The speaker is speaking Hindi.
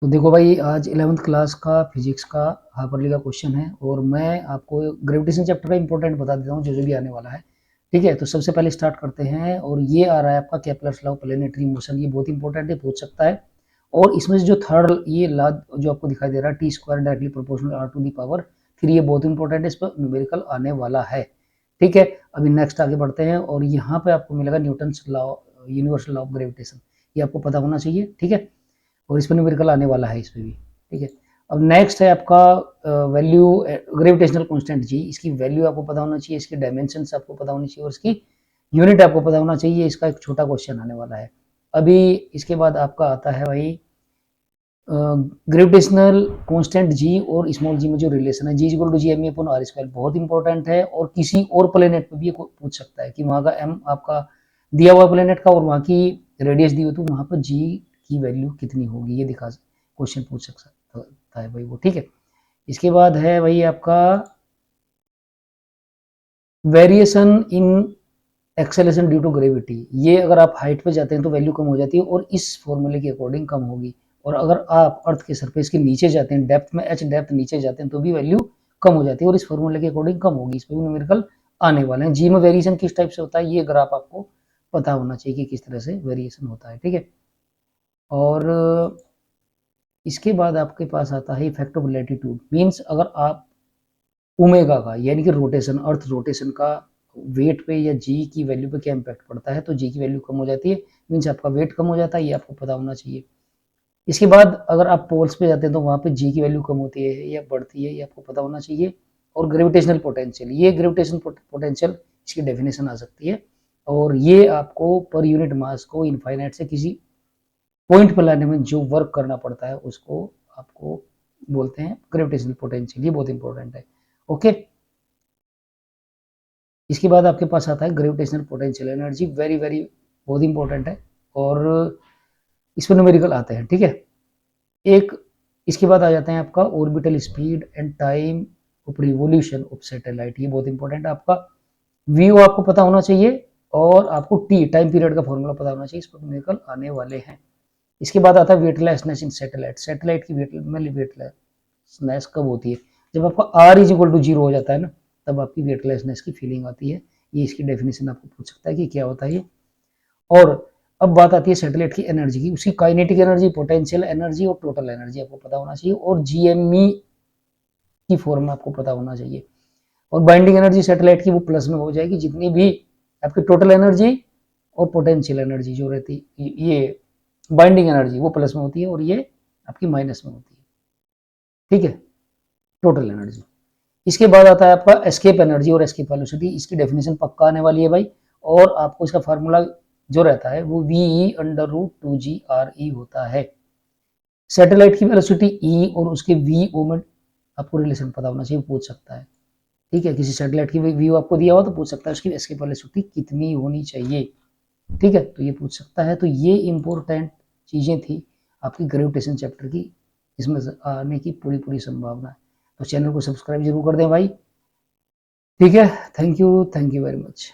तो देखो भाई, आज 11th क्लास का फिजिक्स का हाफ ईयरली का क्वेश्चन है और मैं आपको ग्रेविटेशन चैप्टर का इंपॉर्टेंट बता देता हूँ जो भी आने वाला है। ठीक है, तो सबसे पहले स्टार्ट करते हैं और ये आ रहा है आपका Kepler's law of planetary motion. ये बहुत इंपॉर्टेंट है, पूछ सकता है। और इसमें से जो थर्ड ये लॉ जो आपको दिखाई दे रहा है, T square directly proportional R to the power 3, ये बहुत इंपॉर्टेंट है, इस पर न्यूमेरिकल आने वाला है। ठीक है, अभी नेक्स्ट आगे बढ़ते हैं और यहाँ पे आपको मिलेगा Newton's law, universal law of gravitation. ये आपको पता होना चाहिए। ठीक है, और इसमें न्यूमेरिकल आने वाला है इसमें भी। ठीक है, अब नेक्स्ट है आपका वैल्यू ग्रेविटेशनल कांस्टेंट जी। इसकी वैल्यू आपको पता होना चाहिए, इसकी डायमेंशंस आपको पता होनी चाहिए और इसकी यूनिट आपको पता होना चाहिए। इसका एक छोटा क्वेश्चन आने वाला है। अभी इसके बाद आपका आता है भाई ग्रेविटेशनल कांस्टेंट जी और स्मॉल जी में जो रिलेशन है, g equal to G M upon r square, बहुत इंपॉर्टेंट है। और किसी और प्लेनेट पे भी ये पूछ सकता है कि वहाँ का एम आपका दिया हुआ प्लेनेट का और वहाँ की रेडियस दी हो तो वहाँ पर जी की वैल्यू कितनी होगी, ये दिखा क्वेश्चन पूछ सकता है भाई वो। ठीक है, इसके बाद है भाई आपका variation in acceleration due to gravity. ये अगर आप हाइट पे जाते हैं तो वैल्यू कम हो जाती है और इस फॉर्मूले के अकॉर्डिंग कम होगी। और अगर आप अर्थ के सरफेस के नीचे जाते हैं, डेप्थ में एच डेप्थ नीचे जाते हैं तो भी वैल्यू कम हो जाती है और इस फॉर्मूले के अकॉर्डिंग कम होगी। इस पर भी न्यूमेरिकल आने वाले हैं। जी में वेरिएशन किस टाइप से होता है ये ग्राफ आपको पता होना चाहिए कि किस तरह से वेरिएशन होता है। ठीक है, और इसके बाद आपके पास आता है इफेक्ट ऑफ लैटिट्यूड। मीन्स अगर आप ओमेगा का यानी कि रोटेशन, अर्थ रोटेशन का वेट पे या जी की वैल्यू पे क्या इम्पैक्ट पड़ता है, तो जी की वैल्यू कम हो जाती है, मीन्स आपका वेट कम हो जाता है, ये आपको पता होना चाहिए। इसके बाद अगर आप पोल्स पे जाते हैं तो वहाँ पे जी की वैल्यू कम होती है या बढ़ती है, ये आपको पता होना चाहिए। और ग्रेविटेशनल पोटेंशियल, ये ग्रेविटेशन पोटेंशियल इसकी डेफिनेशन आ सकती है और ये आपको पर यूनिट मास को इनफाइनाइट से किसी पॉइंट पर लाने में जो वर्क करना पड़ता है उसको आपको बोलते हैं ग्रेविटेशनल पोटेंशियल। ये बहुत इंपॉर्टेंट है। ओके, इसके बाद आपके पास आता है gravitational potential energy, very very बहुत इंपॉर्टेंट है और इस पर न्यूमेरिकल आते हैं। ठीक है, एक इसके बाद आ जाते हैं आपका orbital speed and time of revolution of satellite. ये बहुत इंपॉर्टेंट है। आपका वीओ आपको पता होना चाहिए और आपको टी टाइम पीरियड का फॉर्मूला पता होना चाहिए। इस पर न्यूमेरिकल आने वाले हैं। इसके बाद आता है वेटलेसनेस इन सैटेलाइट। सैटेलाइट की वेटलेसनेस कब होती है, जब आपका R is equal to zero हो जाता है ना, तब आपकी वेटलेसनेस की फीलिंग आती है। ये इसकी डेफिनेशन आपको पूछ सकता है कि क्या होता है ये। और अब बात आती है सैटेलाइट की एनर्जी की, उसकी काइनेटिक एनर्जी, पोटेंशियल एनर्जी और टोटल एनर्जी आपको पता होना चाहिए और जीएमई की फॉर्म में आपको पता होना चाहिए। और बाइंडिंग एनर्जी सैटेलाइट की वो प्लस में हो जाएगी, जितनी भी आपकी टोटल एनर्जी और पोटेंशियल एनर्जी जो रहती ये बाइंडिंग एनर्जी वो प्लस में होती है और ये आपकी माइनस में होती है। ठीक है, टोटल एनर्जी। इसके बाद आता है आपका एस्केप एनर्जी और एस्केप वेलोसिटी। इसकी डेफिनेशन पक्का आने वाली है भाई और आपको इसका फार्मूला जो रहता है वो वी अंडर रूट 2GRE होता है। सैटेलाइट की वेलोसिटी ई और उसके वी ओ में आपको रिलेशन पता होना चाहिए, पूछ सकता है। ठीक है, किसी सैटेलाइट की व्यू आपको दिया हुआ तो पूछ सकता है उसकी एस्केप वेलोसिटी कितनी होनी चाहिए। ठीक है, तो ये पूछ सकता है। तो ये इंपॉर्टेंट चीजें थी आपकी ग्रेविटेशन चैप्टर की, इसमें आने की पूरी पूरी संभावना है। तो चैनल को सब्सक्राइब जरूर कर दें भाई। ठीक है, थैंक यू वेरी मच।